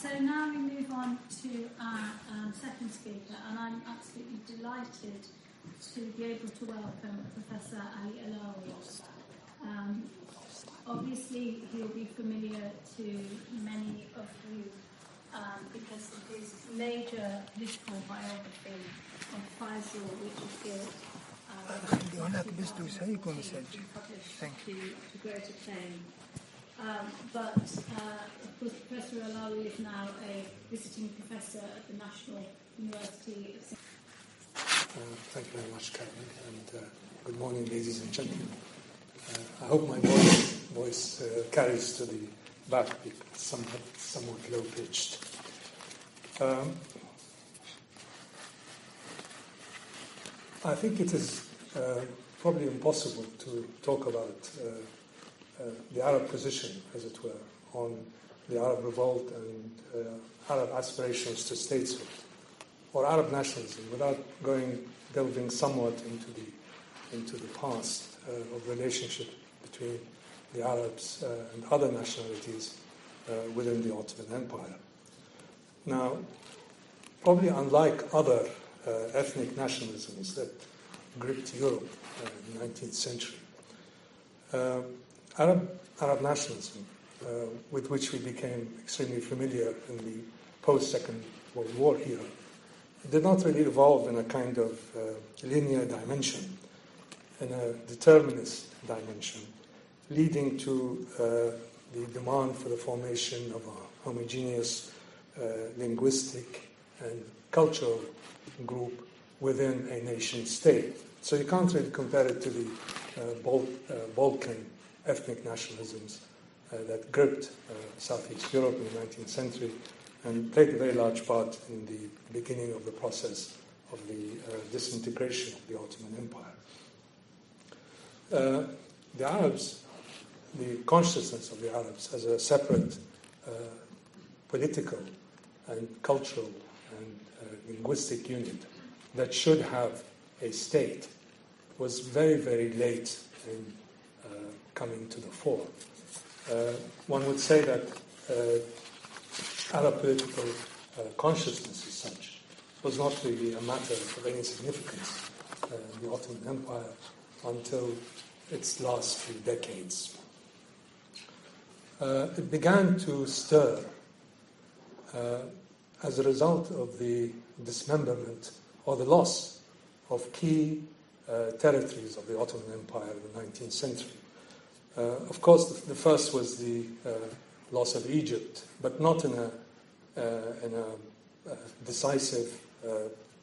So now we move on to our second speaker, and I'm absolutely delighted to be able to welcome Professor Ali Allawi. Obviously, he'll be familiar to many of you because of his major political biography of Faisal, which appeared published to great acclaim. But, of course, Professor Allawi is now a visiting professor at the National University of Thank you very much, Karen, and good morning, ladies and gentlemen. I hope my voice carries to the back because it's somewhat low-pitched. I think it is probably impossible to talk about the Arab position, as it were, on the Arab Revolt and Arab aspirations to statehood, or Arab nationalism, without delving somewhat into the past of relationship between the Arabs and other nationalities within the Ottoman Empire. Now, probably unlike other ethnic nationalisms that gripped Europe in the 19th century, Arab nationalism, with which we became extremely familiar in the post-Second World War era, did not really evolve in a kind of linear dimension, in a determinist dimension, leading to the demand for the formation of a homogeneous linguistic and cultural group within a nation state. So you can't really compare it to the Balkan ethnic nationalisms that gripped Southeast Europe in the 19th century and played a very large part in the beginning of the process of the disintegration of the Ottoman Empire. The Arabs, the consciousness of the Arabs as a separate political and cultural and linguistic unit that should have a state was very, very late in coming to the fore. One would say that Arab political consciousness as such was not really a matter of any significance in the Ottoman Empire until its last few decades. It began to stir as a result of the dismemberment or the loss of key territories of the Ottoman Empire in the 19th century. Of course, the first was the loss of Egypt, but not in a decisive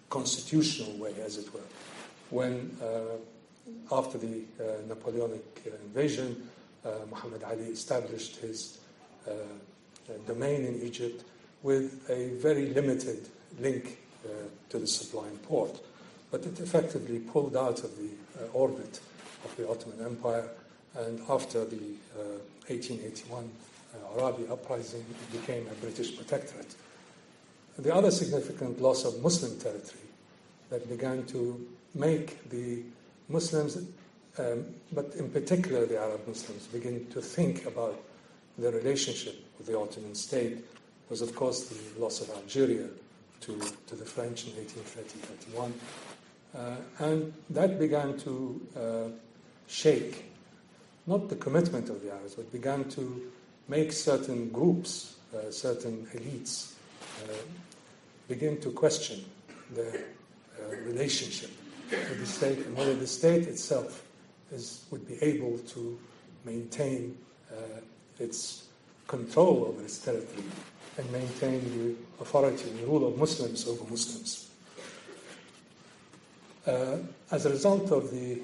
constitutional way, as it were. When, after the Napoleonic invasion, Muhammad Ali established his domain in Egypt with a very limited link to the Sublime Porte. But it effectively pulled out of the orbit of the Ottoman Empire, and after the 1881 Arabi uprising, it became a British protectorate. The other significant loss of Muslim territory that began to make the Muslims, but in particular the Arab Muslims, begin to think about their relationship with the Ottoman state was, of course, the loss of Algeria to the French in 1830-31. And that began to shake, not the commitment of the Arabs, but began to make certain groups, certain elites, begin to question their relationship with the state and whether the state itself would be able to maintain its control over its territory and maintain the authority and the rule of Muslims over Muslims. As a result of the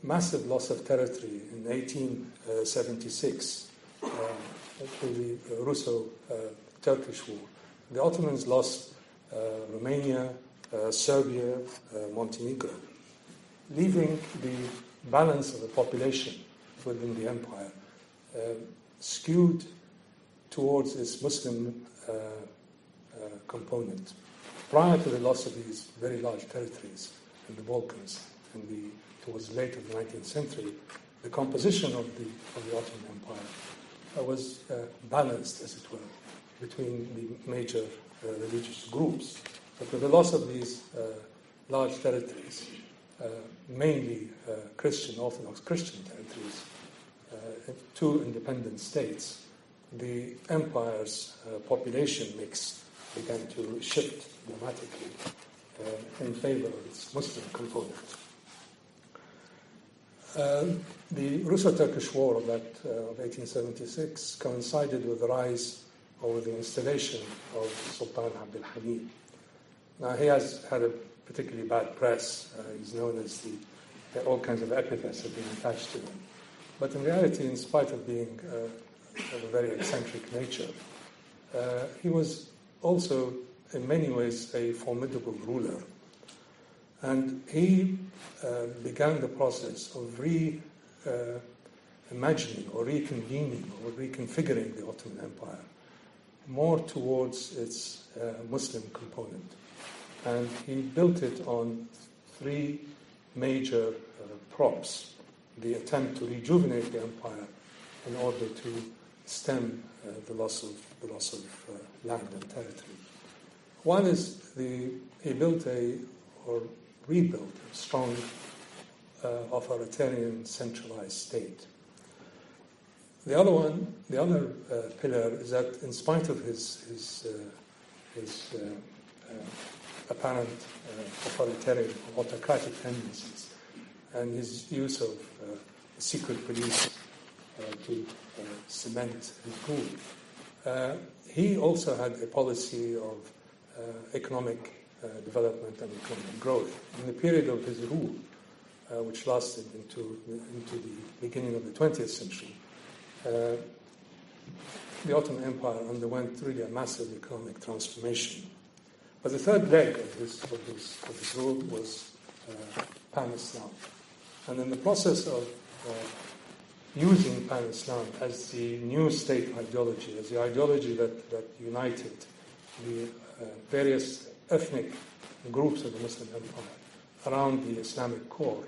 massive loss of territory in 1876, through the Russo-Turkish War, the Ottomans lost Romania, Serbia, Montenegro, leaving the balance of the population within the empire skewed towards its Muslim component. Prior to the loss of these very large territories in the Balkans towards the late of the 19th century, the composition of the Ottoman Empire was balanced, as it were, between the major religious groups. But with the loss of these large territories, mainly Christian, Orthodox Christian territories, two independent states, the empire's population mix began to shift dramatically in favor of its Muslim component. The Russo-Turkish War of 1876 coincided with the rise or with the installation of Sultan Abdul Hamid. Now, he has had a particularly bad press. He's known as all kinds of epithets have been attached to him. But in reality, in spite of being of a very eccentric nature, he was also, in many ways, a formidable ruler. And he began the process of reimagining or reconvening or reconfiguring the Ottoman Empire more towards its Muslim component. And he built it on three major props. The attempt to rejuvenate the empire in order to stem the loss of land and territory. One is he built or rebuilt a strong authoritarian centralized state. The other pillar is that in spite of his apparent authoritarian or autocratic tendencies and his use of secret police to cement his rule, he also had a policy of economic development and economic growth. In the period of his rule, which lasted into the beginning of the 20th century, the Ottoman Empire underwent really a massive economic transformation. But the third leg of his rule was Pan-Islam. And in the process of using Pan-Islam as the new state ideology, as the ideology that united the various ethnic groups of the Muslim Empire around the Islamic core,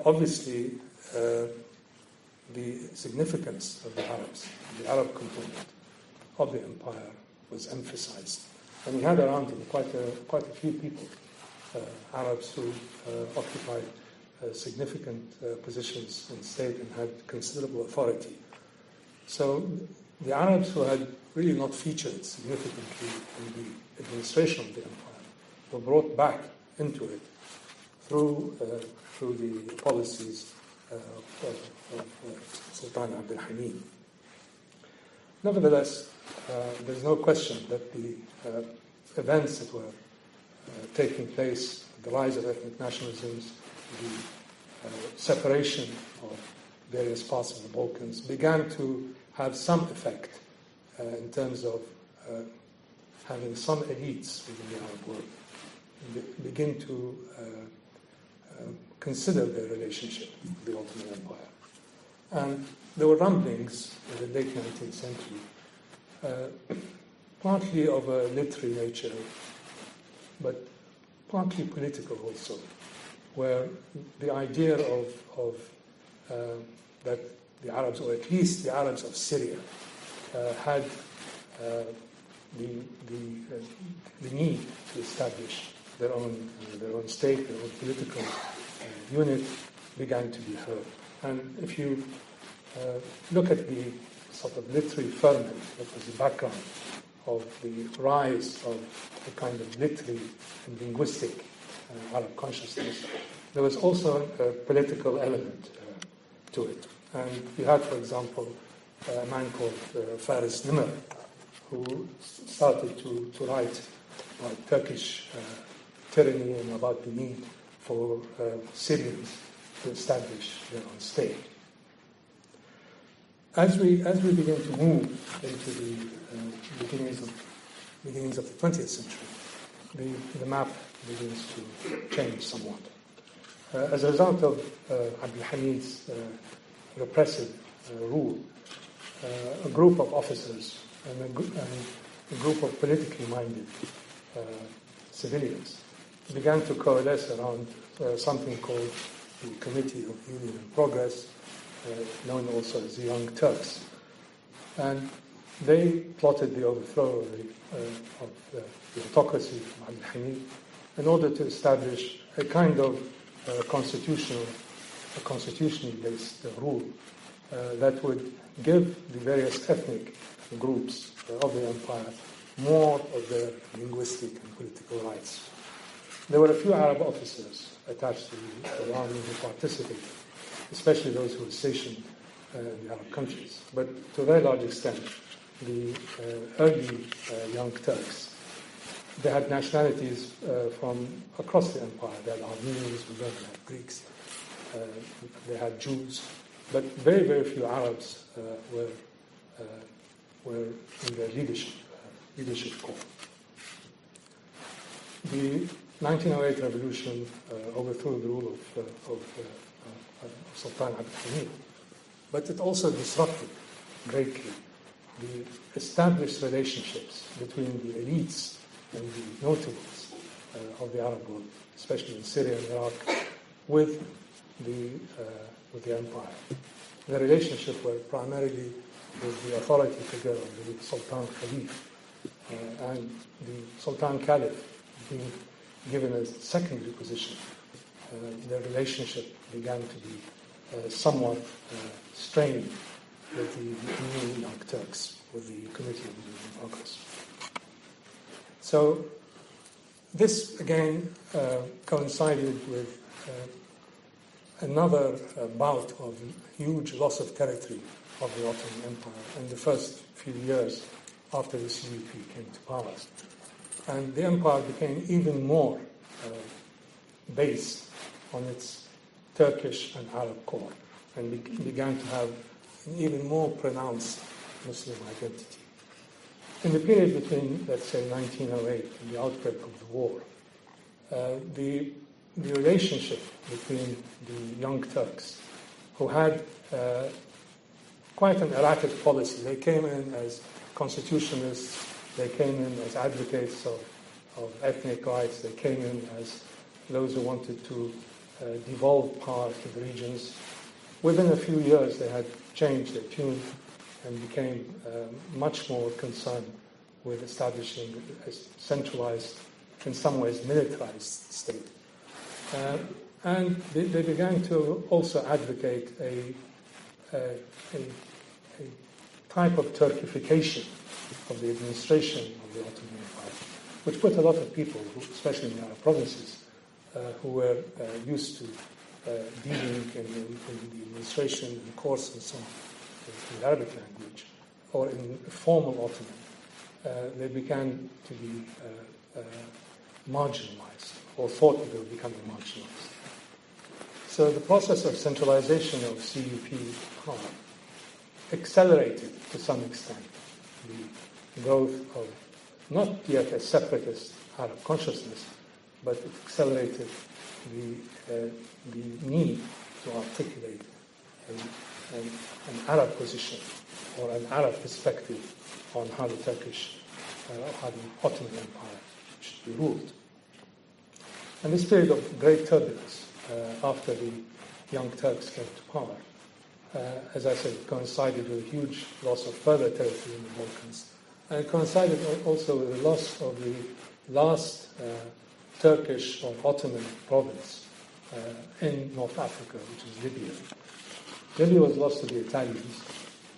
obviously the significance of the Arabs, the Arab component of the empire was emphasized. And he had around him quite a few people, Arabs who occupied significant positions in state and had considerable authority. So the Arabs who had really not featured significantly in the administration of the empire were brought back into it through the policies of Sultan Abdul Hamid. Nevertheless, there's no question that the events that were taking place, the rise of ethnic nationalisms, the separation of various parts of the Balkans, began to have some effect in terms of having some elites within the Arab world begin to consider their relationship with the Ottoman Empire. And there were rumblings in the late 19th century, partly of a literary nature, but partly political also, where the idea of that the Arabs, or at least the Arabs of Syria, had the need to establish their own state, their own political unit, began to be heard. And if you look at the sort of literary ferment that was the background of the rise of the kind of literary and linguistic Arab consciousness, there was also a political element to it. And you had, for example, a man called Faris Nimr, who started to write about Turkish tyranny and about the need for Syrians to establish their own state. As we begin to move into the beginnings of the 20th century, the map begins to change somewhat. As a result of Abdul Hamid's repressive rule, a group of officers and a group of politically minded civilians began to coalesce around something called the Committee of Union and Progress, known also as the Young Turks. And they plotted the overthrow of the autocracy of Abd al-Hamid in order to establish a kind of constitutionally based rule that would give the various ethnic groups of the empire more of their linguistic and political rights. There were a few Arab officers attached to the army who participated, especially those who were stationed in the Arab countries. But to a very large extent, the early young Turks, they had nationalities from across the empire. They had Armenians, they had Greeks, they had Jews, but very, very few Arabs were in their leadership corps. The 1908 revolution overthrew the rule of Sultan Abd al-Hamid, but it also disrupted greatly the established relationships between the elites and the notables of the Arab world, especially in Syria and Iraq, with the empire. The relationship were primarily with the authority figure of the Sultan Khalif, and the Sultan Caliph being given a secondary position. Their relationship began to be somewhat strained with the new Young Turks, with the Committee of the Progress. So this again coincided with another bout of huge loss of territory of the Ottoman Empire in the first few years after the CUP came to power. And the empire became even more based on its Turkish and Arab core, and began to have an even more pronounced Muslim identity. In the period between, let's say, 1908 and the outbreak of the war, the relationship between the Young Turks, who had quite an erratic policy. They came in as constitutionalists, they came in as advocates of ethnic rights, they came in as those who wanted to devolve power to the regions. Within a few years, they had changed their tune and became much more concerned with establishing a centralized, in some ways militarized state. And they began to also advocate a type of Turkification of the administration of the Ottoman Empire, which put a lot of people, especially in the Arab provinces, who were used to dealing in the administration and course and so on, in the Arabic language, or in formal Ottoman, they began to be marginalized, or thought that they were becoming marginalized. So the process of centralization of CUP power accelerated to some extent the growth of not yet a separatist Arab consciousness, but it accelerated the need to articulate an Arab position or an Arab perspective on how the Turkish, how the Ottoman Empire should be ruled. And this period of great turbulence after the Young Turks came to power, as I said, coincided with a huge loss of further territory in the Balkans, and it coincided also with the loss of the last Turkish or Ottoman province in North Africa, which is Libya. Libya was lost to the Italians,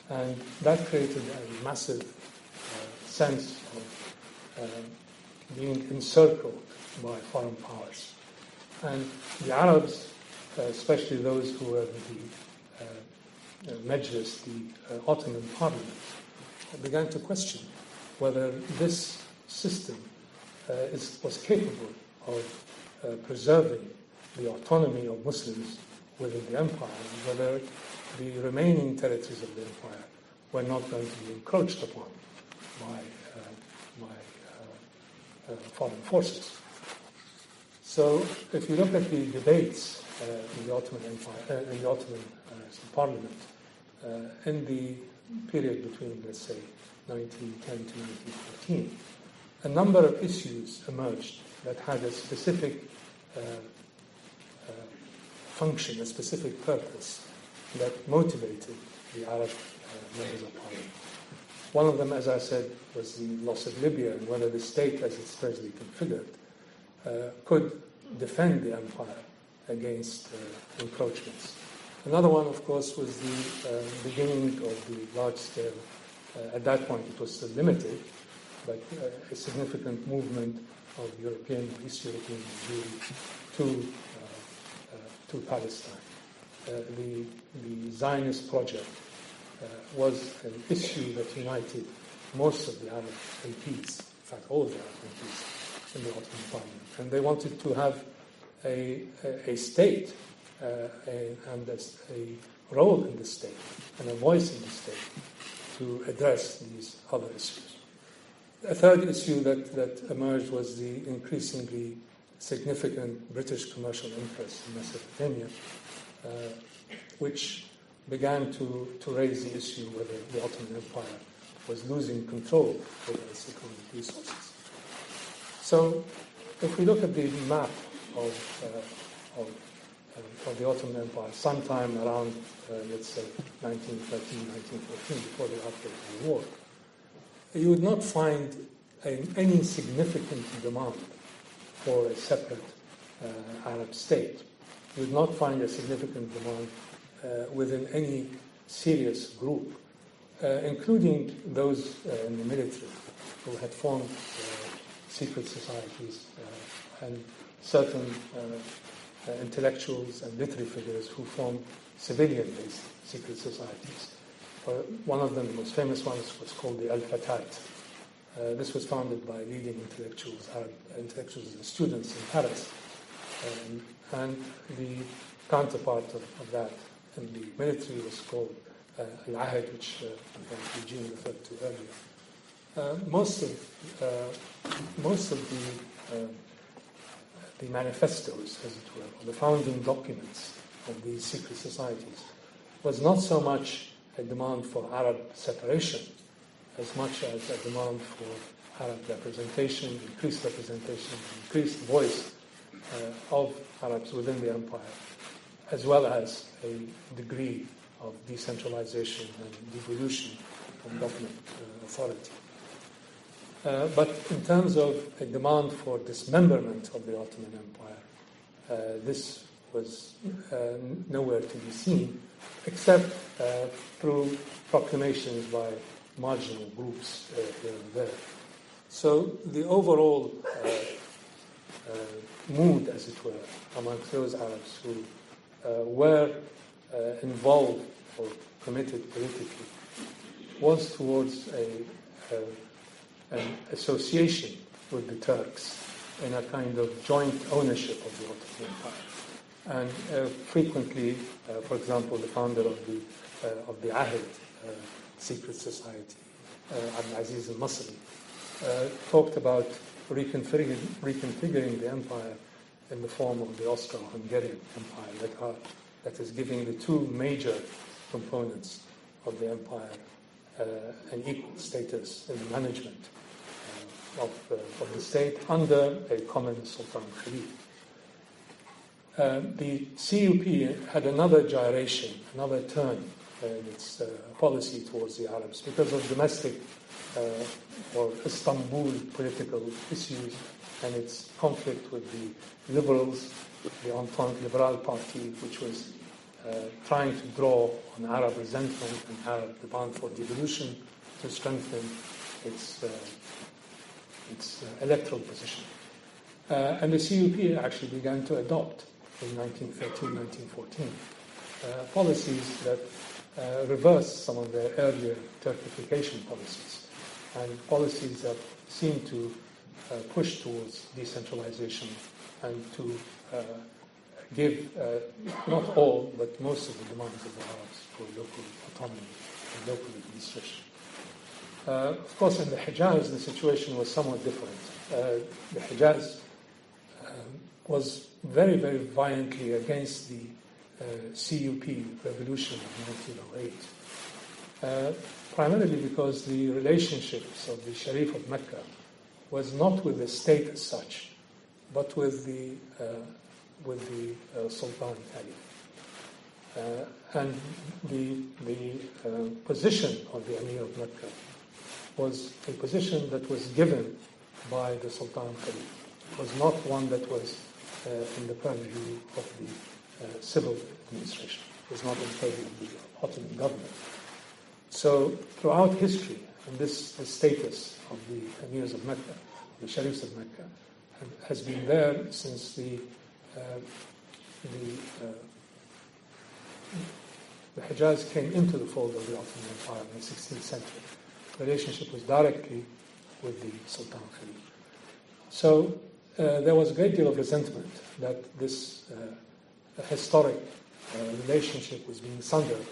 and that created a massive sense of being encircled by foreign powers. And the Arabs, especially those who were in the Majlis, the Ottoman parliament, began to question whether this system was capable of preserving the autonomy of Muslims within the empire, and whether the remaining territories of the empire were not going to be encroached upon by foreign forces. So, if you look at the debates in the Ottoman Empire, in the Ottoman Parliament, in the period between, let's say, 1910 to 1914, a number of issues emerged that had a specific function, a specific purpose that motivated the Arab members of Parliament. One of them, as I said, was the loss of Libya and whether the state, as it's presently configured, could defend the empire against encroachments. Another one, of course, was the beginning of the large-scale, at that point it was still limited, but a significant movement of European, East European Jewry to Palestine. The Zionist project was an issue that united most of the Arab MPs, in fact all the Arab MPs in the Ottoman Parliament. And they wanted to have a state and a role in the state and a voice in the state to address these other issues. A third issue that emerged was the increasingly significant British commercial interest in Mesopotamia, which began to raise the issue whether the Ottoman Empire was losing control over its economic resources. So, if we look at the map of the Ottoman Empire, sometime around, let's say, 1913, 1914, before the outbreak of the war, you would not find any significant demand for a separate Arab state. You would not find a significant demand within any serious group, including those in the military who had formed secret societies and certain intellectuals and literary figures who formed civilian-based secret societies. One of them, the most famous ones, was called the Al-Fatat. This was founded by leading intellectuals, Arab intellectuals and students in Paris. And the counterpart of that in the military was called Al-Ahad, which Eugene referred to earlier. Most of the manifestos, as it were, or the founding documents of these secret societies, was not so much a demand for Arab separation as much as a demand for Arab representation, increased voice of Arabs within the empire, as well as a degree of decentralization and devolution from government authority. But in terms of a demand for dismemberment of the Ottoman Empire, this was nowhere to be seen, except through proclamations by marginal groups here and there. So the overall mood, as it were, amongst those Arabs who were involved or committed politically was towards an association with the Turks in a kind of joint ownership of the Ottoman Empire. And frequently, for example, the founder of the Ahad secret society, Abdulaziz al-Masri, talked about reconfiguring the empire in the form of the Austro-Hungarian Empire, that is giving the two major components of the empire an equal status in the management of the state under a common Sultan Khalif. The CUP had another gyration, another turn in its policy towards the Arabs because of domestic or Istanbul political issues and its conflict with the liberals, the Entente Liberale Party, which was trying to draw on Arab resentment and Arab demand for devolution to strengthen its electoral position. And the CUP actually began to adopt in 1913, 1914 policies that reversed some of their earlier Turkification policies and policies that seemed to push towards decentralization and to give not all, but most of the demands of the Arabs for local autonomy and local administration. Of course, in the Hijaz, the situation was somewhat different. The Hijaz was very, very violently against the CUP revolution of 1908, primarily because the relationships of the Sharif of Mecca was not with the state as such, but with the Sultan Caliph. And the position of the Emir of Mecca was a position that was given by the Sultan Khalif. It was not one that was in the purview of the civil administration. It was not in the purview of the Ottoman government. So throughout history, and the status of the emirs of Mecca, the sharifs of Mecca, has been there since the Hijaz came into the fold of the Ottoman Empire in the 16th century. The relationship was directly with the Sultan Khalif. So there was a great deal of resentment that this historic relationship was being sundered,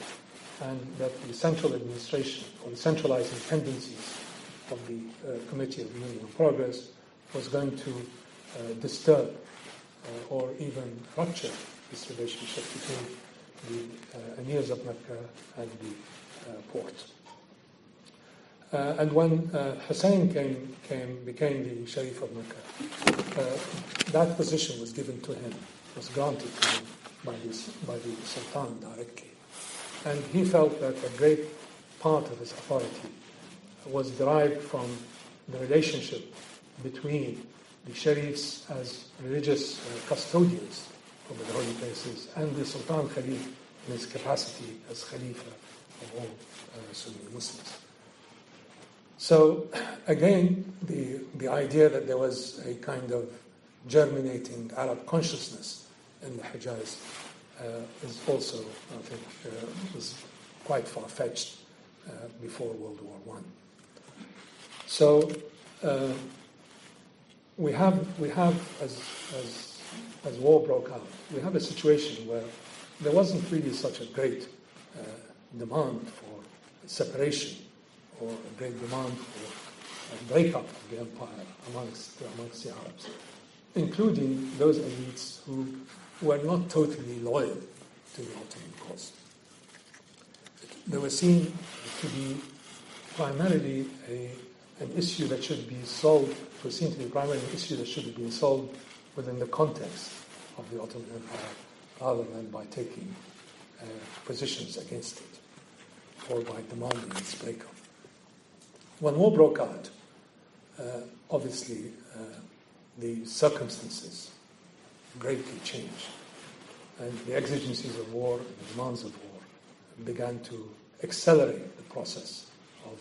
and that the central administration or the centralizing tendencies of the Committee of Union and Progress was going to disturb or even rupture this relationship between the emirs of Mecca and the port. And when Hussein became the Sharif of Mecca, that position was given to him, was granted to him by the Sultan directly. And he felt that a great part of his authority was derived from the relationship between the Sharifs as religious custodians of the holy places and the Sultan Khalif in his capacity as Khalifa of all Sunni Muslims. So again, the idea that there was a kind of germinating Arab consciousness in the Hijaz is also, I think, was quite far-fetched before World War I. So we have as war broke out, we have a situation where there wasn't really such a great demand for separation or a great demand for a breakup of the empire amongst the Arabs, including those elites who were not totally loyal to the Ottoman cause. They were seen to be primarily an issue that should be solved, was seen to be primarily an issue that should have been solved within the context of the Ottoman Empire, rather than by taking positions against it or by demanding its breakup. When war broke out, obviously the circumstances greatly changed, and the exigencies of war and the demands of war began to accelerate the process of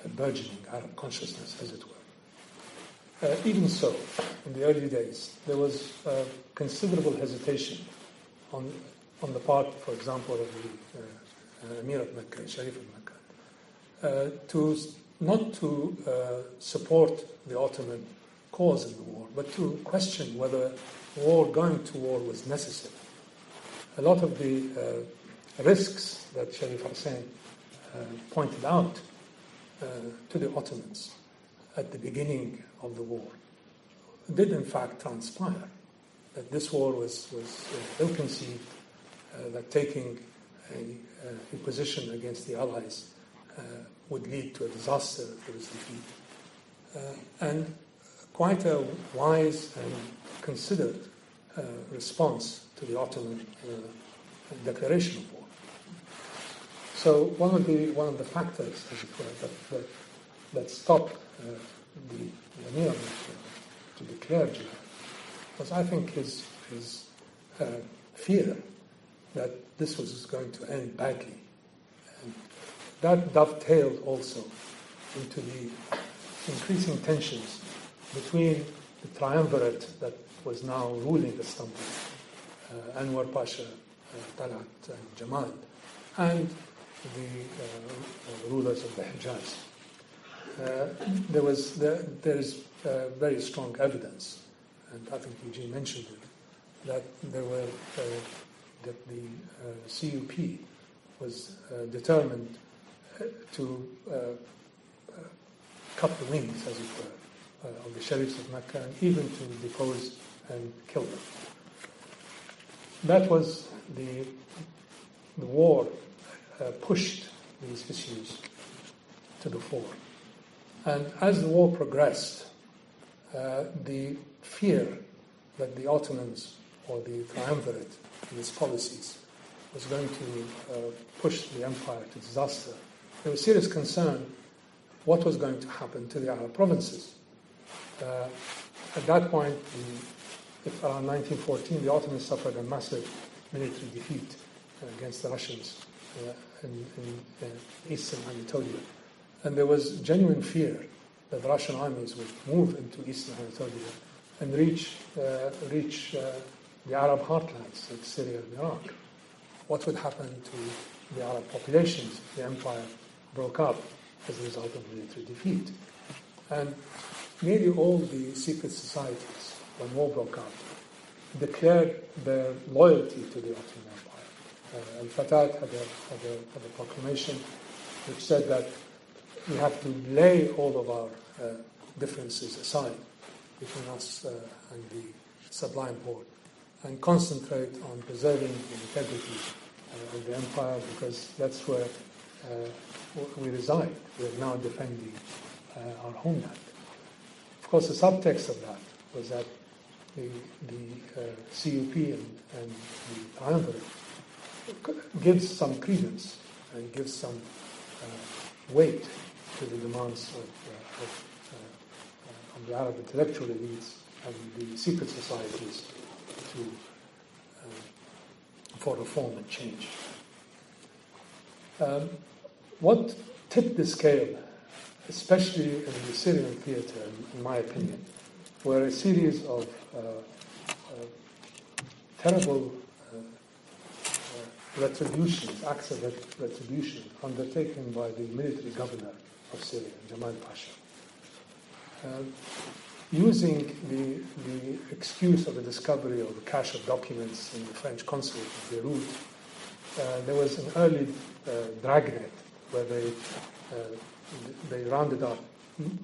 a burgeoning Arab consciousness, as it were. Even so, in the early days, there was considerable hesitation on the part, for example, of the Emir of Mecca, Sharif of Mecca, not to support the Ottoman cause in the war, but to question whether going to war was necessary. A lot of the risks that Sharif Hussein pointed out to the Ottomans at the beginning of the war did in fact transpire, that this war was ill-conceived, that taking a position against the Allies would lead to a disaster if there was defeat. And quite a wise and considered response to the Ottoman declaration of war. So one of the factors, as it were, that stopped the Emir to declare jihad was, I think, his fear that this was going to end badly. And that dovetailed also into the increasing tensions between the triumvirate that was now ruling Istanbul, Anwar Pasha, Talat, and Jamal, and the rulers of the Hijaz. There is very strong evidence, and I think Eugene mentioned it, that that the CUP was determined to cut the wings, as it were, of the Sharifs of Mecca, and even to depose and kill them. That was the war pushed these issues to the fore. And as the war progressed, the fear that the Ottomans or the triumvirate in its policies was going to push the empire to disaster, there was serious concern what was going to happen to the Arab provinces. At that point, around 1914, the Ottomans suffered a massive military defeat against the Russians in eastern Anatolia. And there was genuine fear that the Russian armies would move into eastern Anatolia and reach the Arab heartlands like Syria and Iraq. What would happen to the Arab populations if the empire broke up as a result of military defeat? And nearly all the secret societies, when war broke out, declared their loyalty to the Ottoman Empire. Al-Fatah had a proclamation which said that we have to lay all of our differences aside between us and the Sublime Porte and concentrate on preserving the integrity of the empire, because that's where we reside. We're now defending our homeland. Of course, the subtext of that was that the CUP and the triumvirate gives some credence and gives some weight to the demands of the Arab intellectual elites and the secret societies for reform and change. What tipped the scale, especially in the Syrian theater, in my opinion, were a series of terrible retributions, acts of retribution undertaken by the military governor of Syria, Jamal Pasha. Using the excuse of the discovery of a cache of documents in the French consulate in Beirut, there was an early dragnet where they rounded up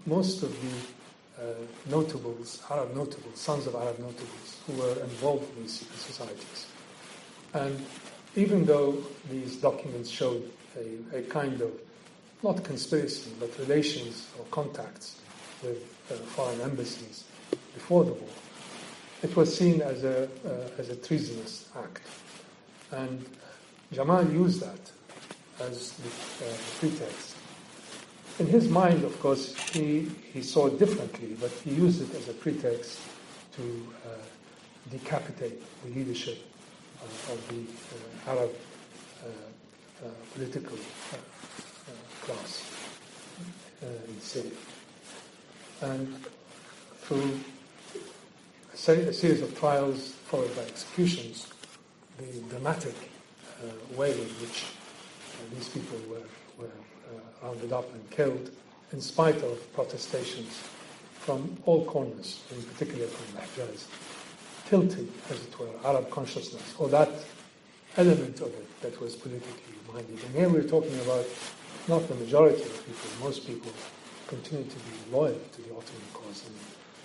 most of the notables, Arab notables, sons of Arab notables, who were involved in these secret societies. And even though these documents showed a kind of, not conspiracy, but relations or contacts with foreign embassies before the war, it was seen as a treasonous act. And Jamal used that as the pretext. In his mind, of course, he saw it differently, but he used it as a pretext to decapitate the leadership of the Arab political class in Syria. And through a series of trials followed by executions, the dramatic way in which these people were rounded up and killed, in spite of protestations from all corners, in particular from the Hijaz, tilted, as it were, Arab consciousness, or that element of it that was politically minded. And here we're talking about not the majority of people, most people continue to be loyal to the Ottoman cause, and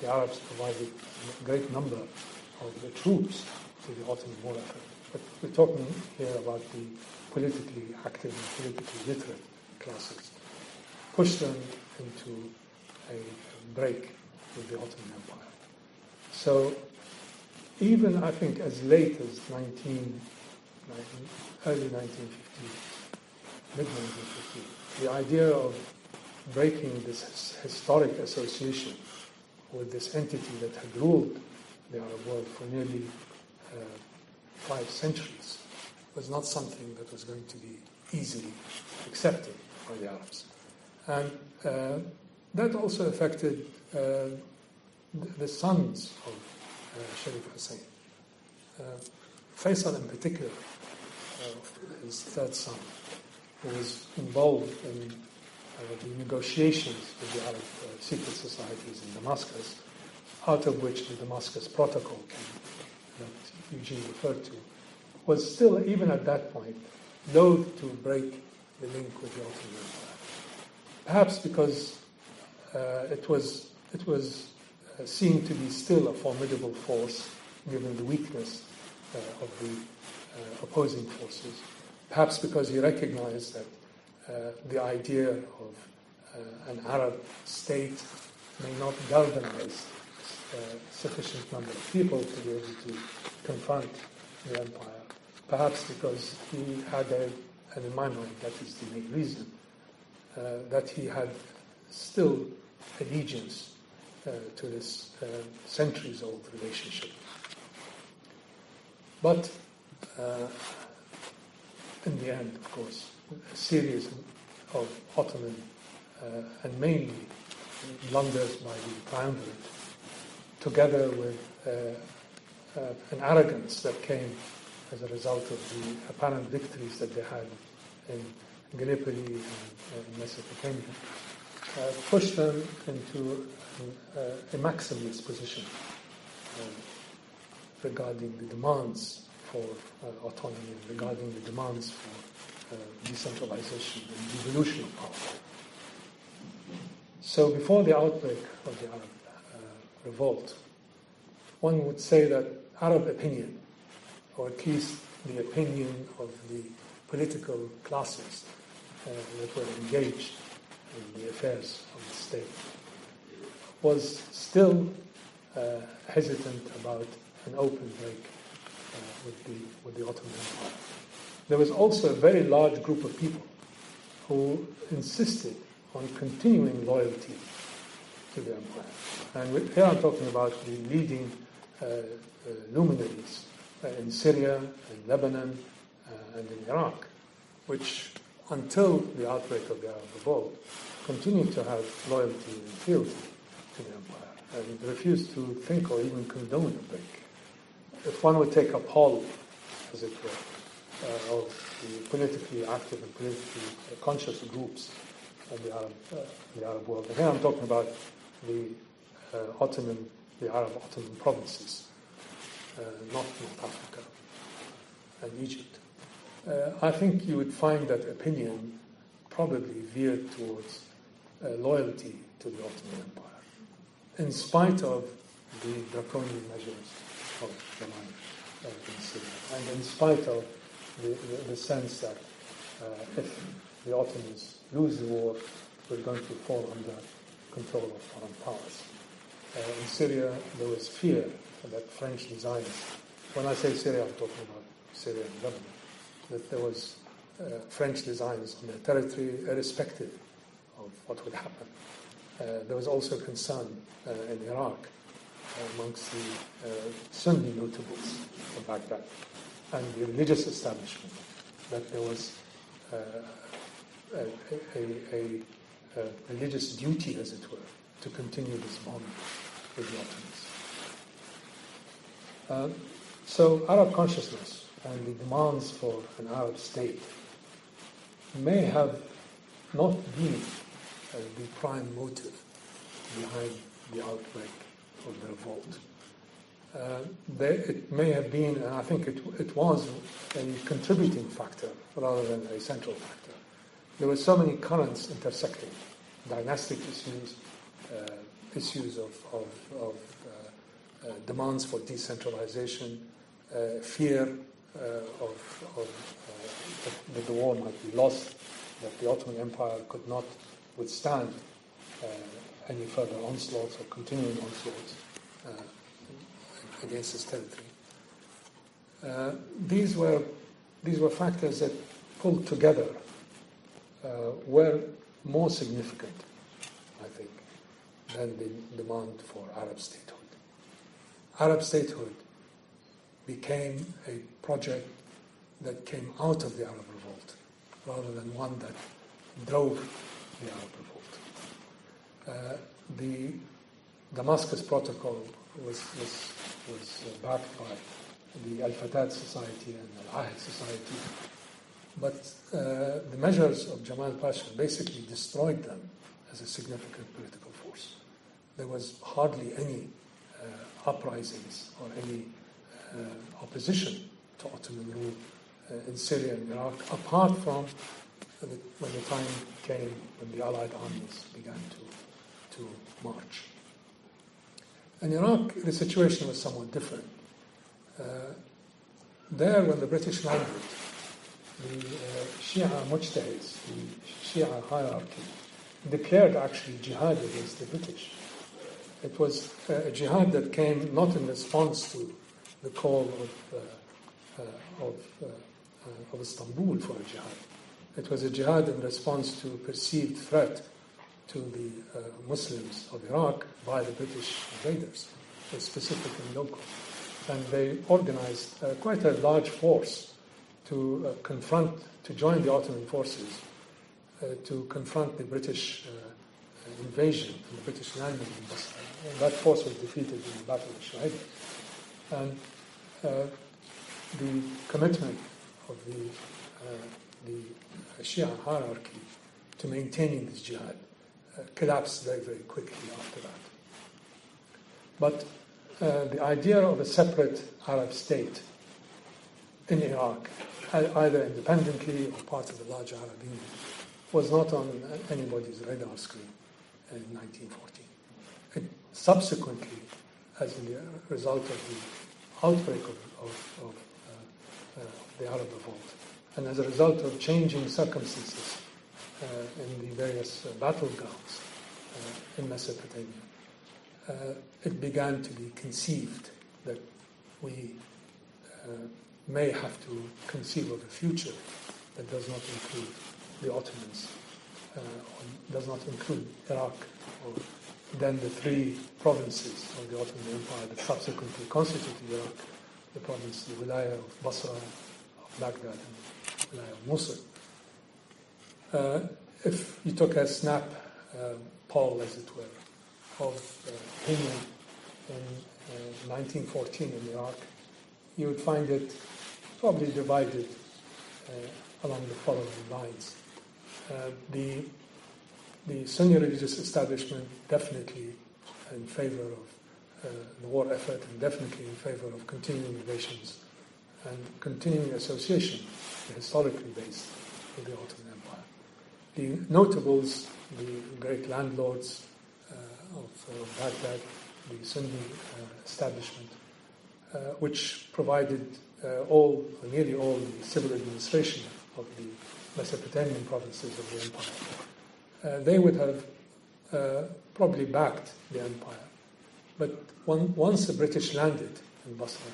the Arabs provided a great number of the troops to the Ottoman war effort. But we're talking here about the politically active and politically literate classes, push them into a break with the Ottoman Empire. So even, I think, as late as early 1950, mid-1950, the idea of breaking this historic association with this entity that had ruled the Arab world for nearly 5 centuries was not something that was going to be easily accepted by the Arabs. And that also affected the sons of Sharif Hussein. Faisal in particular, his third son, who was involved in the negotiations with the Arab secret societies in Damascus, out of which the Damascus Protocol came, that Eugene referred to, was still, even at that point, loath to break the link with the Ottoman Empire. Perhaps because it was seen to be still a formidable force, given the weakness of the opposing forces. Perhaps because he recognized that the idea of an Arab state may not galvanize a sufficient number of people to be able to confront the empire. Perhaps because he had and in my mind that is the main reason, that he had still allegiance to this centuries-old relationship. But in the end, of course, a series of Ottoman and mainly blunders by the triumvirate, together with an arrogance that came as a result of the apparent victories that they had in Gallipoli and Mesopotamia, pushed them into a maximalist position regarding the demands for autonomy, regarding the demands for decentralization and devolution of power. So before the outbreak of the Arab Revolt, one would say that Arab opinion, or at least the opinion of the political classes that were engaged in the affairs of the state, was still hesitant about an open break with the Ottoman Empire. There was also a very large group of people who insisted on continuing loyalty to the empire. And here I'm talking about the leading luminaries in Syria, in Lebanon, and in Iraq, which, until the outbreak of the Arab Revolt, continued to have loyalty and fealty to the empire, and refused to think or even condone a break. If one would take a poll, as it were, of the politically active and politically conscious groups of the Arab world, and here I'm talking about the Arab Ottoman provinces, not North Africa and Egypt, I think you would find that opinion probably veered towards loyalty to the Ottoman Empire, in spite of the draconian measures of Jamal in Syria, and in spite of the sense that if the Ottomans lose the war, we're going to fall under control of foreign powers. In Syria, there was fear that French designs, when I say Syria, I'm talking about Syria and Lebanon, that there was French designs on their territory, irrespective of what would happen. There was also concern in Iraq amongst the Sunni notables of Baghdad and the religious establishment that there was a religious duty, as it were, to continue this bond with the Ottomans. So Arab consciousness and the demands for an Arab state may have not been the prime motive behind the outbreak of the revolt. It may have been, and I think it was, a contributing factor rather than a central factor. There were so many currents intersecting: dynastic issues, issues of demands for decentralization, fear that the war might be lost, that the Ottoman Empire could not withstand any further onslaughts or continuing onslaughts against its territory. These were factors that, pulled together, were more significant, I think, than the demand for Arab statehood. Arab statehood became a project that came out of the Arab Revolt, rather than one that drove the Arab Revolt. The Damascus Protocol was backed by the Al-Fatah Society and Al-Ahd Society, but the measures of Jamal Pasha basically destroyed them as a significant political force. There was hardly any uprisings or any opposition to Ottoman rule in Syria and Iraq, apart from when the time came when the Allied armies began to march. In Iraq, the situation was somewhat different. There, when the British landed, the Shia mujtahids, the Shia hierarchy, declared actually jihad against the British. It was a jihad that came not in response to the call of Istanbul for a jihad. It was a jihad in response to a perceived threat to the Muslims of Iraq by the British invaders, specific and local. And they organized quite a large force to join the Ottoman forces, to confront the British invasion and the British landing in Basra. And that force was defeated in the Battle of Shuhaida. And the commitment of the Shia hierarchy to maintaining this jihad collapsed very, very quickly after that. But the idea of a separate Arab state in Iraq, either independently or part of the larger Arab Union, was not on anybody's radar screen in 1914. Subsequently, as a result of the outbreak of the Arab Revolt, and as a result of changing circumstances in the various battlegrounds in Mesopotamia, it began to be conceived that we may have to conceive of a future that does not include the Ottomans, or does not include Iraq, or then the three provinces of the Ottoman Empire that subsequently constituted Iraq, the province, the Wilaya of Basra, of Baghdad, and the Wilaya of Mosul. If you took a snap poll, as it were, of opinion in 1914 in Iraq, you would find it probably divided along the following lines. The Sunni religious establishment definitely in favor of the war effort, and definitely in favor of continuing relations and continuing association, historically based, with the Ottoman Empire. The notables, the great landlords of Baghdad, the Sunni establishment, which provided nearly all the civil administration of the Mesopotamian provinces of the empire. They would have probably backed the empire. But once the British landed in Basra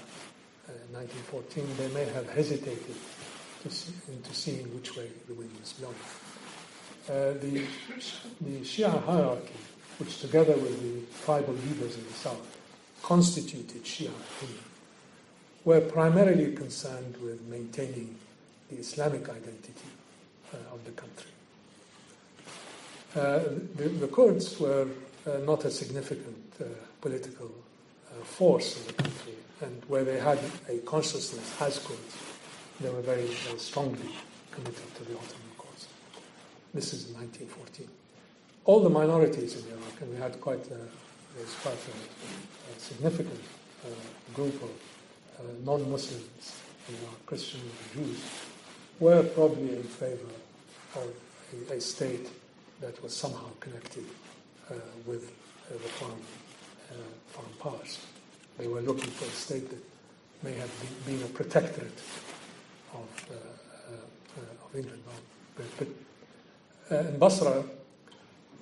in 1914, they may have hesitated into seeing which way the wind was blowing. The Shia hierarchy, which together with the tribal leaders in the south constituted Shia opinion, were primarily concerned with maintaining the Islamic identity of the country. The Kurds were not a significant political force in the country, and where they had a consciousness as Kurds, they were very, very strongly committed to the Ottoman cause. This is in 1914. All the minorities in Iraq, and we had quite a significant group of non-Muslims, Christians and Jews, were probably in favor of a state that was somehow connected with the foreign powers. They were looking for a state that may have been a protectorate of England. But in Basra,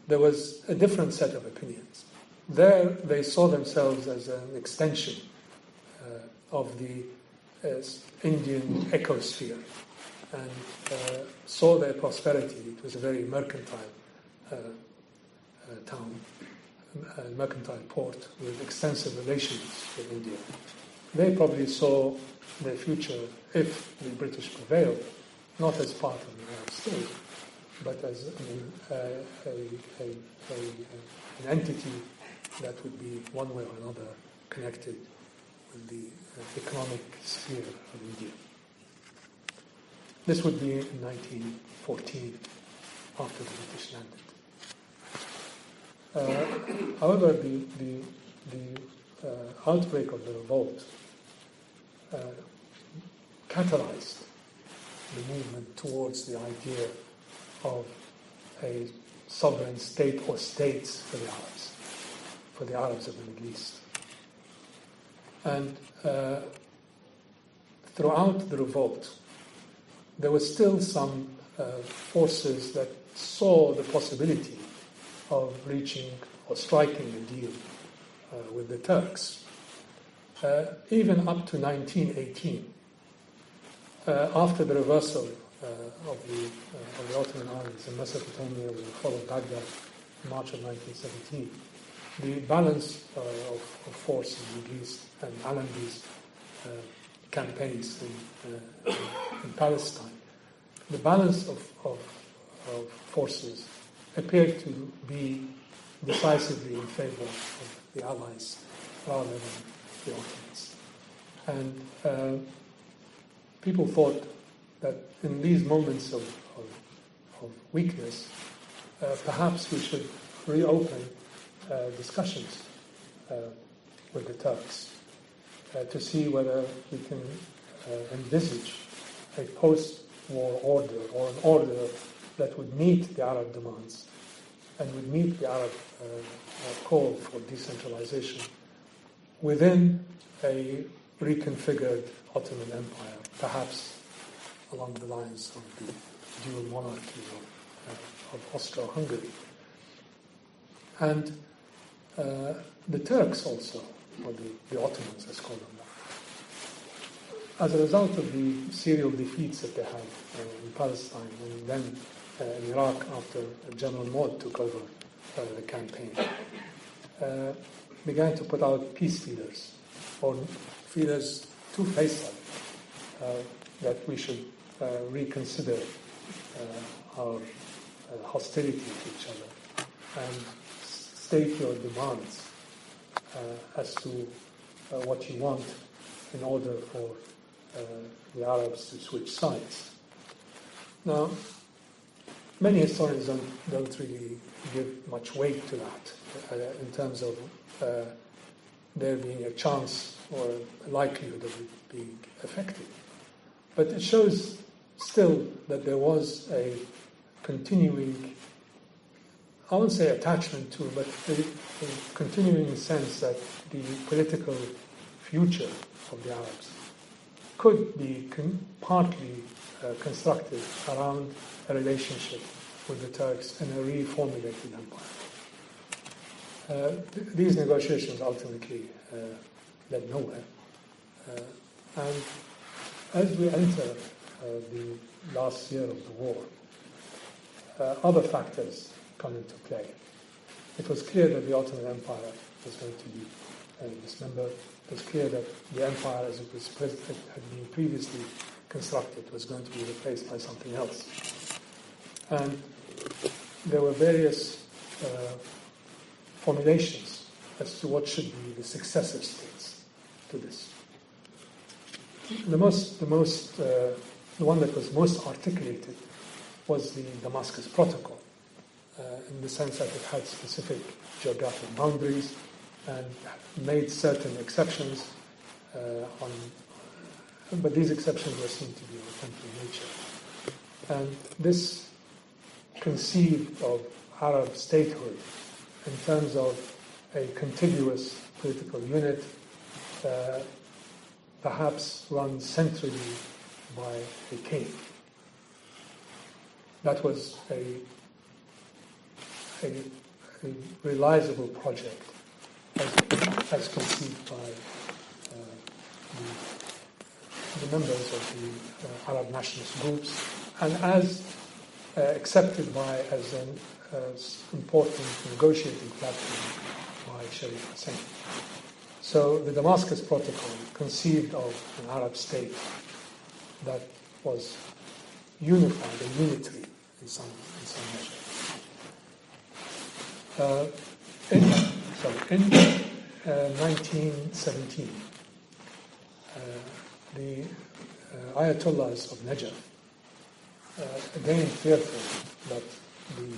there was a different set of opinions. There, they saw themselves as an extension of the Indian ecosphere, and saw their prosperity. It was a very mercantile town, a mercantile port with extensive relations with India. They probably saw their future, if the British prevailed, not as part of an Arab state, but as an entity that would be one way or another connected with the economic sphere of India. This would be in 1914, after the British landed. However, the outbreak of the revolt catalyzed the movement towards the idea of a sovereign state or states for the Arabs of the Middle East. And throughout the revolt, there were still some forces that saw the possibility of reaching or striking a deal with the Turks. Even up to 1918, after the reversal of the Ottoman armies in Mesopotamia with the fall of Baghdad March of 1917, the balance of force in the Middle East and Allenby's campaigns in Palestine, the balance of forces appeared to be decisively in favor of the Allies rather than the Ottomans. And people thought that in these moments of weakness, perhaps we should reopen discussions with the Turks to see whether we can envisage a post-war order or an order that would meet the Arab demands and would meet the Arab call for decentralization within a reconfigured Ottoman Empire, perhaps along the lines of the dual monarchy of Austro-Hungary. And the Turks also, or the Ottomans, let's call them that, as a result of the serial defeats that they had in Palestine and then in Iraq after General Maud took over the campaign, began to put out peace feelers, or feelers to Faisal, that we should reconsider our hostility to each other and state your demands as to what you want in order for the Arabs to switch sides. Now, many historians don't really give much weight to that in terms of there being a chance or a likelihood of it being effective. But it shows still that there was a continuing, I won't say attachment to, but a continuing sense that the political future of the Arabs could be partly constructed around a relationship with the Turks and a reformulated empire. These negotiations ultimately led nowhere. And as we enter the last year of the war, other factors come into play. It was clear that the Ottoman Empire was going to be dismembered. It was clear that the empire, as it was had been previously constructed, was going to be replaced by something else. And there were various formulations as to what should be the successive states to this. The one that was most articulated was the Damascus Protocol, in the sense that it had specific geographic boundaries and made certain exceptions but these exceptions were seen to be of a temporary nature. And this conceived of Arab statehood in terms of a contiguous political unit, perhaps run centrally by a king. That was a realizable project as conceived by the members of the Arab nationalist groups and as accepted by as an important negotiating platform by Sharif Hussein. So the Damascus Protocol conceived of an Arab state that was unified and unitary in some measure. In 1917, the Ayatollahs of Najaf, again fearful that the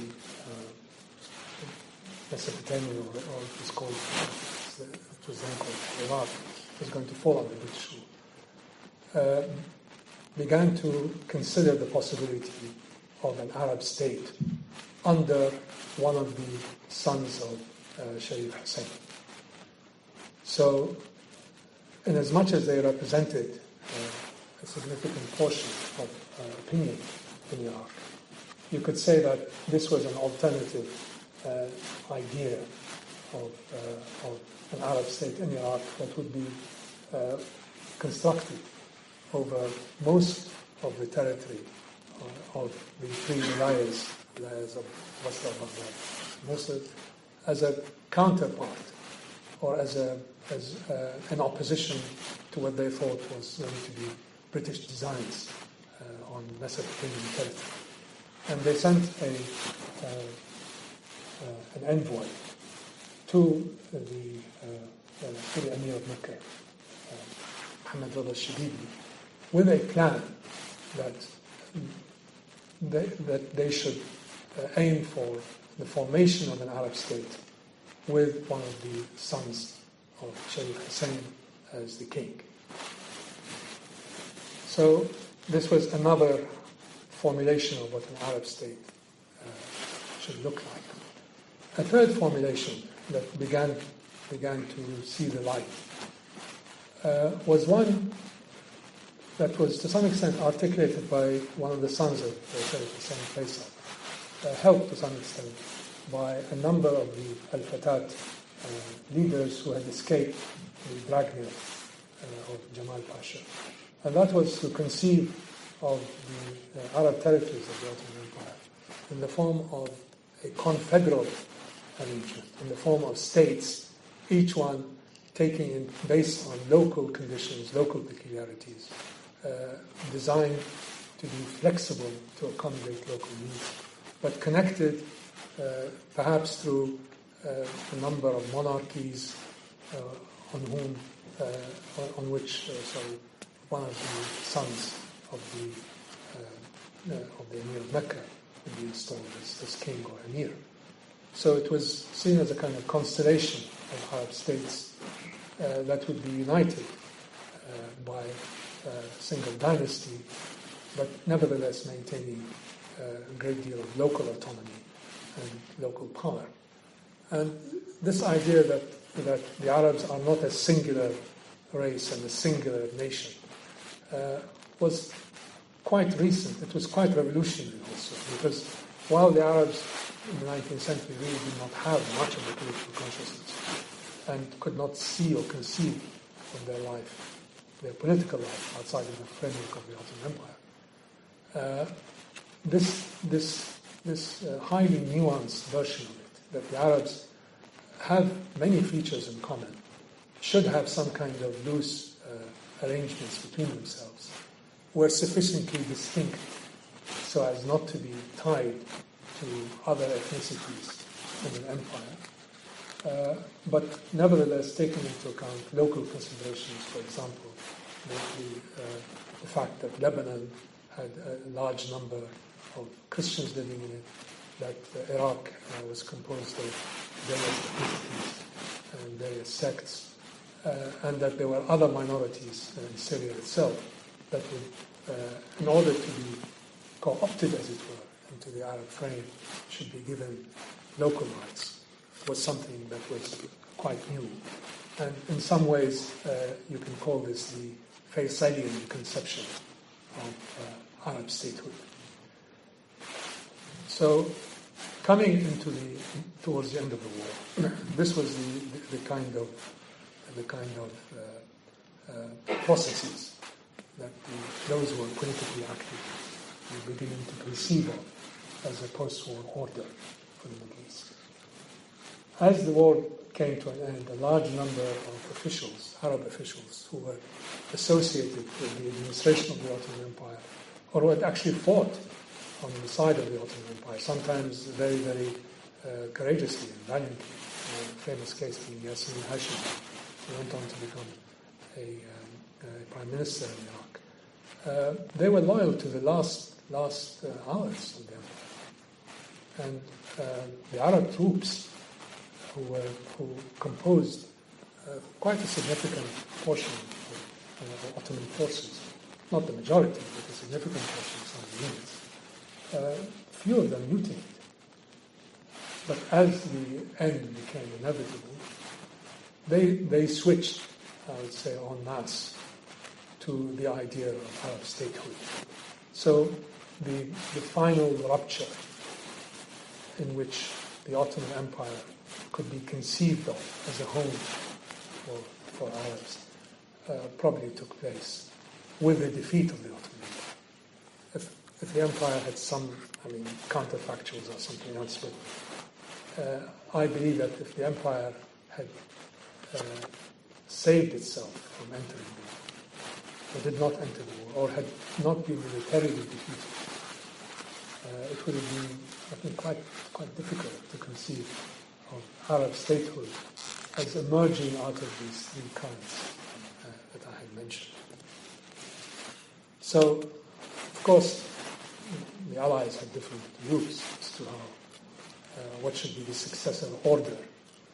Mesopotamia, or it was called, it was then called Iraq, was going to fall under British rule, began to consider the possibility of an Arab state under one of the sons of Sharif Hussein. So, in as much as they represented a significant portion of opinion in Iraq, you could say that this was an alternative idea of an Arab state in Iraq that would be constructed over most of the territory of the three wilayas of Basra, Baghdad, as a counterpart, or as an opposition to what they thought was going to be British designs on Mesopotamian territory. And they sent an envoy to the Emir of Mecca, Muhammad Rida al-Shadidi, with a plan that they should aim for the formation of an Arab state with one of the sons of Sharif Hussein as the king. So this was another formulation of what an Arab state should look like. A third formulation that began to see the light was one that was to some extent articulated by one of the sons of Sharif Hussein Faisal, helped to some extent by a number of the Al-Fatat leaders who had escaped the dragnet of Jamal Pasha. And that was to conceive of the Arab territories of the Ottoman Empire in the form of a confederal arrangement, in the form of states, each one taking in based on local conditions, local peculiarities, designed to be flexible to accommodate local needs, but connected perhaps through a number of monarchies on which one of the sons of the Emir of Mecca would be installed as king or emir. So it was seen as a kind of constellation of Arab states that would be united by a single dynasty, but nevertheless maintaining a great deal of local autonomy and local power. And this idea that the Arabs are not a singular race and a singular nation was quite recent. It was quite revolutionary also, because while the Arabs in the 19th century really did not have much of a political consciousness and could not see or conceive of their life, their political life, outside of the framework of the Ottoman Empire, this highly nuanced version of it, that the Arabs have many features in common, should have some kind of loose arrangements between themselves, were sufficiently distinct so as not to be tied to other ethnicities in an empire, but nevertheless taking into account local considerations, for example, the fact that Lebanon had a large number of Christians living in it, that Iraq was composed of various ethnicities and various sects, and that there were other minorities in Syria itself that would, in order to be co-opted, as it were, into the Arab frame, should be given local rights, was something that was quite new. And in some ways, you can call this the Faisalian conception of Arab statehood. So, coming towards the end of the war, this was the kind of processes that those who were politically active were beginning to conceive of as a post-war order for the Middle East. As the war came to an end, a large number of officials, Arab officials, who were associated with the administration of the Ottoman Empire, or who had actually fought on the side of the Ottoman Empire, sometimes very, very courageously and valiantly. A famous case being Yasmin Hashim, who went on to become a prime minister in Iraq. They were loyal to the last hours of the empire. And the Arab troops who composed quite a significant portion of Ottoman forces, not the majority, but a significant portion of some of the units, few of them mutinied. But as the end became inevitable, they switched, I would say, en masse to the idea of Arab statehood. So the final rupture in which the Ottoman Empire could be conceived of as a home for Arabs probably took place with the defeat of the Ottoman Empire. If the empire had some, counterfactuals or something else, but I believe that if the empire had saved itself from entering the war, or did not enter the war, or had not been militarily defeated, it would have been, I think, quite difficult to conceive of Arab statehood as emerging out of these three currents that I had mentioned. So, of course, the Allies had different views as to what should be the successor order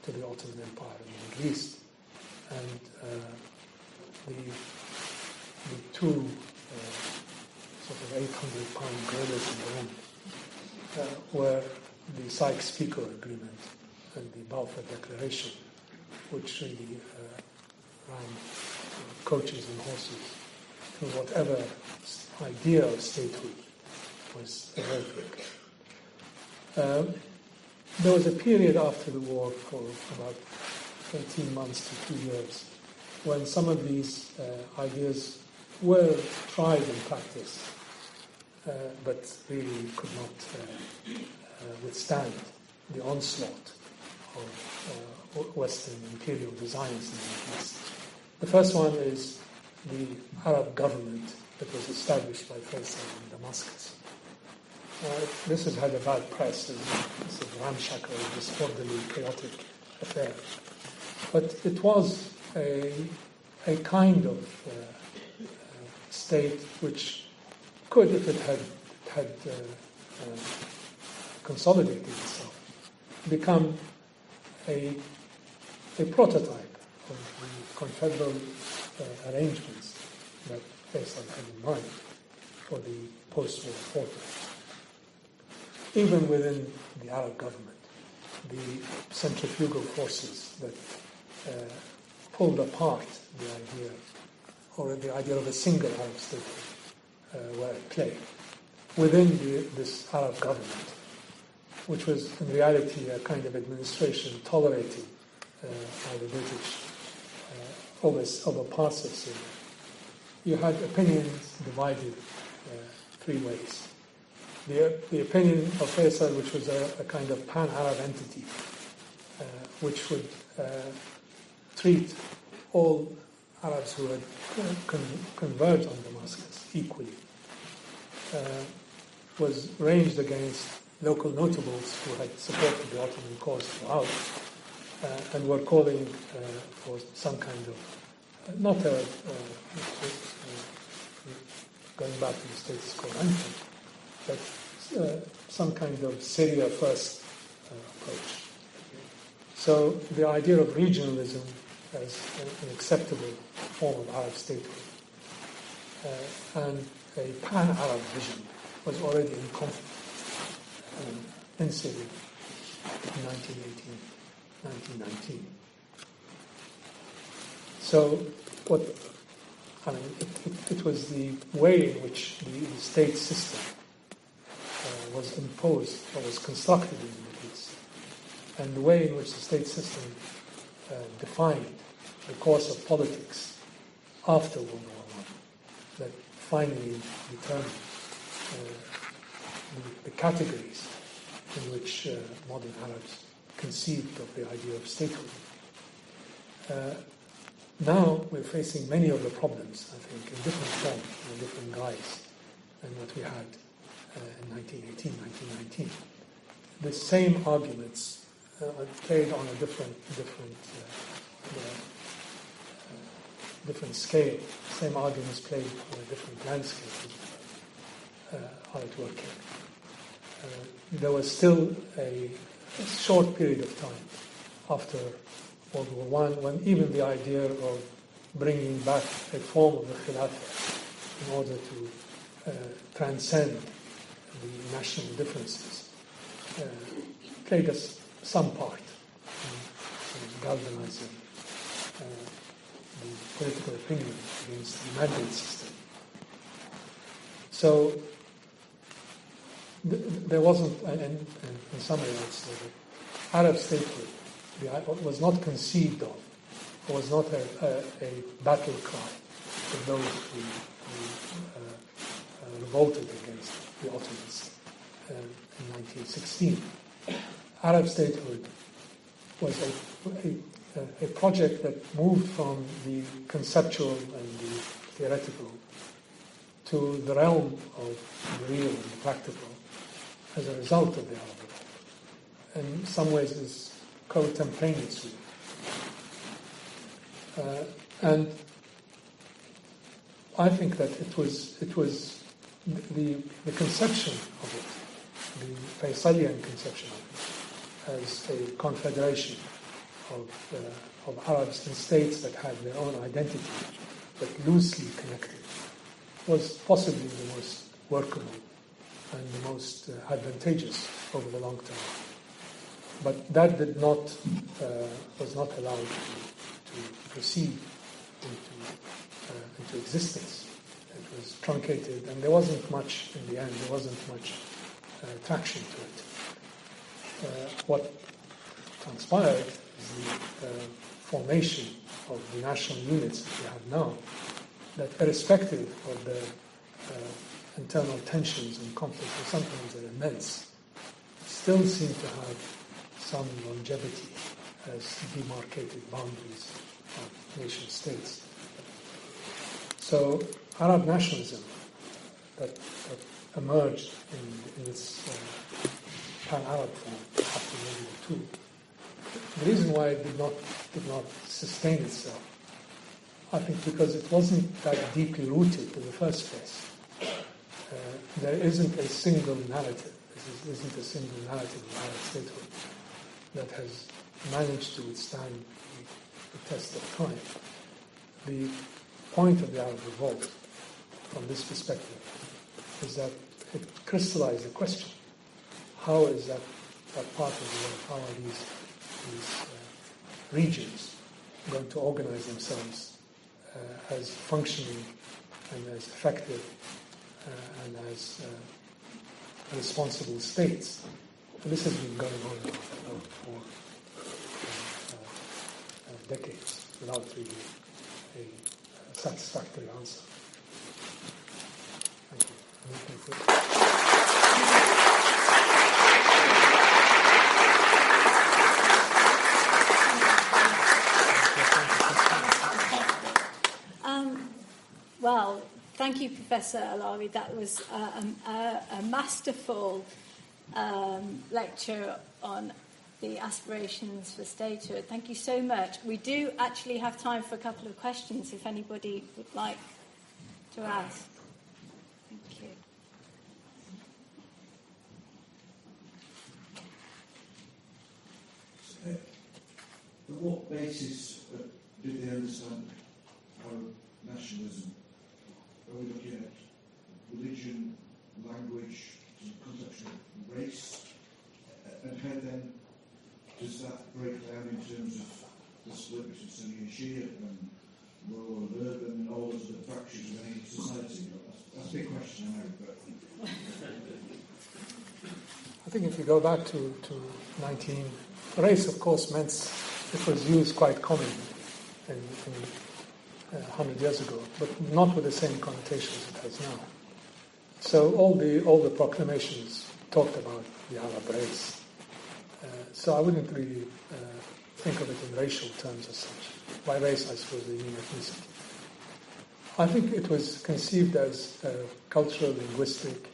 to the Ottoman Empire in the Middle East. And the two sort of 800-pound gorillas in the room were the Sykes-Picot Agreement and the Balfour Declaration, which really ran coaches and horses to whatever idea of statehood was evolving. There was a period after the war for about 18 months to 2 years when some of these ideas were tried in practice, but really could not withstand the onslaught of Western imperial designs in the Middle East. The first one is the Arab government that was established by Faisal in Damascus. This has had a bad press as a ramshackle, disorderly, chaotic affair. But it was a kind of state which could, if it had consolidated itself, become a prototype of the confederal arrangements that Faisal had in mind for the post-war order. Even within the Arab government, the centrifugal forces that pulled apart the idea, or the idea of a single Arab state, were at play within this Arab government, which was in reality a kind of administration tolerated by the British over parts of Syria. You had opinions divided three ways. The opinion of Faisal, which was a kind of pan-Arab entity, which would treat all Arabs who had converged on Damascus equally, was ranged against local notables who had supported the Ottoman cause throughout and were calling for some kind of, not going back to the status quo anthem, but some kind of Syria first approach. So the idea of regionalism as an acceptable form of Arab statehood and a pan-Arab vision was already in conflict in Syria in 1918, 1919. So it was the way in which the state system was imposed or was constructed in the Middle East, and the way in which the state system defined the course of politics after World War I, that finally determined the categories in which modern Arabs conceived of the idea of statehood. Now we're facing many of the problems, I think, in different forms, in different guise than what we had in 1918, 1919. The same arguments are played on a different scale. Same arguments played on a different landscape are at work here. There was still a short period of time after World War I when even the idea of bringing back a form of the Khilafah in order to transcend the national differences played us some part in galvanizing the political opinion against the mandate system. So there wasn't, in some areas, the Arab statehood was not conceived of, or was not a battle cry for those who revolted against the Ottomans in 1916, Arab statehood was a project that moved from the conceptual and the theoretical to the realm of the real and the practical as a result of the Arab Revolt. In some ways, it's contemporaneously. And I think that it was the conception of it, the Faisalian conception of it, as a confederation of Arabs and states that had their own identity, but loosely connected, was possibly the most workable and the most advantageous over the long term. But that was not allowed to proceed into existence. It was truncated, and there wasn't much in the end. There wasn't much traction to it. What transpired is the formation of the national units that we have now, that irrespective of the internal tensions and conflicts, and sometimes they're immense, still seem to have some longevity as demarcated boundaries of nation states. So Arab nationalism that emerged in its pan-Arab form after World War II, the reason why it did not sustain itself, I think because it wasn't that deeply rooted in the first place. There isn't a single narrative. There isn't a single narrative of Arab statehood that has managed to withstand the test of time. The point of the Arab Revolt, from this perspective, is that it crystallized the question: how is that part of the world? How are these regions going to organize themselves as functioning and as effective and as responsible states? And this has been going on for decades without really a satisfactory answer. Thank you. Well, thank you, Professor Allawi. That was a masterful lecture on the aspirations for statehood. Thank you so much. We do actually have time for a couple of questions if anybody would like to ask. Thank you. On what basis did they understand Arab nationalism? Are we looking at religion, language, conception of race? And how then does that break down in terms of the split between Sunni and Shia and rural and urban and all those other fractures of any society? That's a big question, I know, but... I think if you go back to race, of course, meant it was used quite commonly in 100 years ago, but not with the same connotations it has now. So all the proclamations talked about the Arab race. So I wouldn't really think of it in racial terms as such. By race, I suppose they mean ethnicity. I think it was conceived as cultural, linguistic,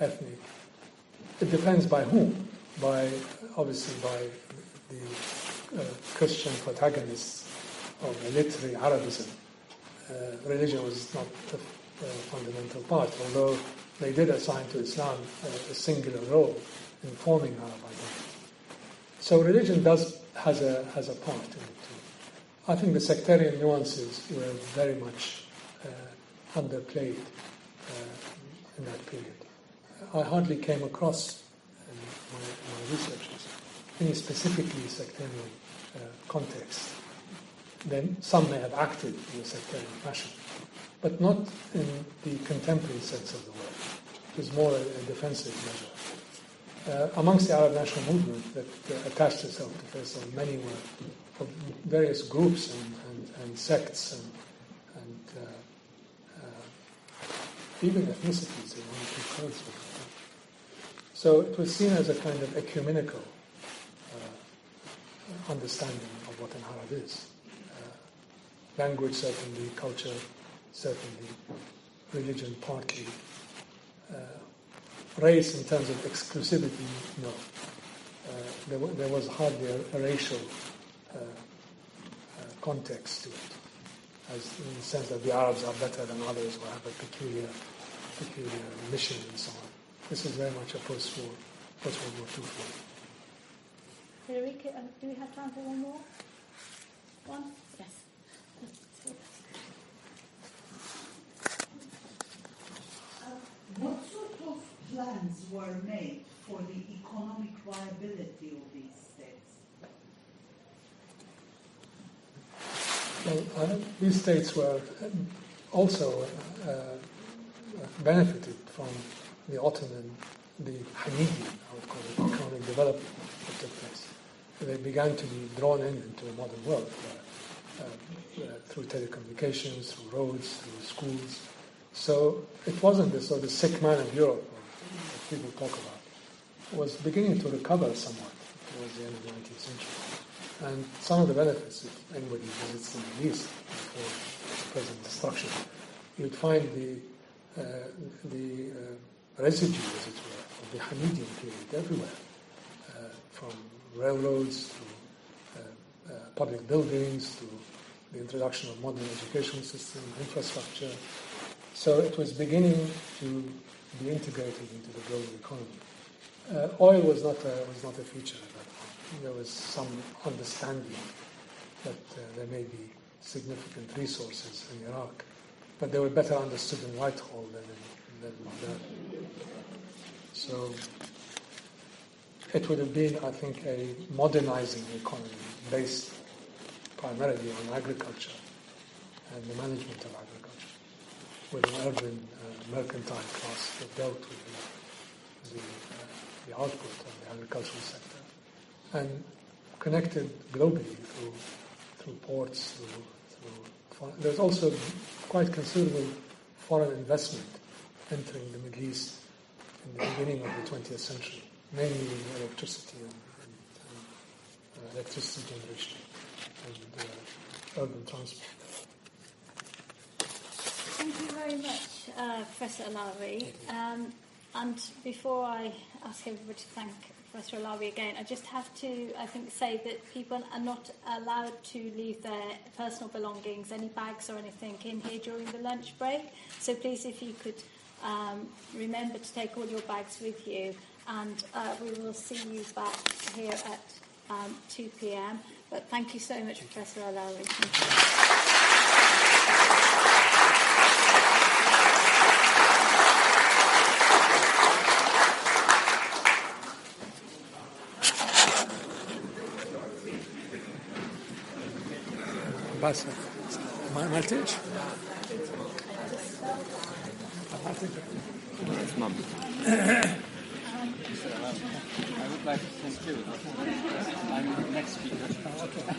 ethnic. It depends by whom. Obviously by the Christian protagonists of a literary Arabism. Religion was not a fundamental part, although they did assign to Islam a singular role in forming Arab identity. So religion has a part in it too. I think the sectarian nuances were very much underplayed in that period. I hardly came across in my researches any specifically sectarian context. Then some may have acted in a sectarian fashion, but not in the contemporary sense of the word. It was more a defensive measure. Amongst the Arab national movement that attached itself to Faisal, many were of various groups and sects and even ethnicities. They wanted to be close with them. So it was seen as a kind of ecumenical understanding of what an Arab is. Language, certainly, culture, certainly, religion, partly. Race, in terms of exclusivity, no. There was hardly a racial context to it, as in the sense that the Arabs are better than others or have a peculiar mission and so on. This is very much a post-World War II film. Federica, do we have time for one more? One? Yes. What sort of plans were made for the economic viability of these states? Well, these states were also benefited from the Ottoman, the Hamidian, I would call it, economic development that took place. They began to be drawn into a modern world through telecommunications, through roads, through schools. So it wasn't the sort of sick man of Europe that people talk about. It was beginning to recover somewhat towards the end of the 19th century. And some of the benefits, if anybody visits the Middle East before present destruction, you'd find the residue, as it were, of the Hamidian period everywhere, from railroads to public buildings to the introduction of modern education system, infrastructure. So it was beginning to be integrated into the global economy. Oil was not a feature at that point. There was some understanding that there may be significant resources in Iraq, but they were better understood in Whitehall than in Baghdad. So it would have been, I think, a modernizing economy based primarily on agriculture and the management of agriculture, with an urban mercantile class that dealt with the output of the agricultural sector, and connected globally through ports, there's also quite considerable foreign investment entering the Middle East in the beginning of the 20th century, mainly in electricity and electricity generation and urban transport. Thank you very much, Professor Allawi. And before I ask everybody to thank Professor Allawi again, I just have to, I think, say that people are not allowed to leave their personal belongings, any bags or anything, in here during the lunch break. So please, if you could remember to take all your bags with you, and we will see you back here at 2 p.m. But thank you so much, Professor Allawi. بس ما قلتش I would like to thank you. I'm the next speaker.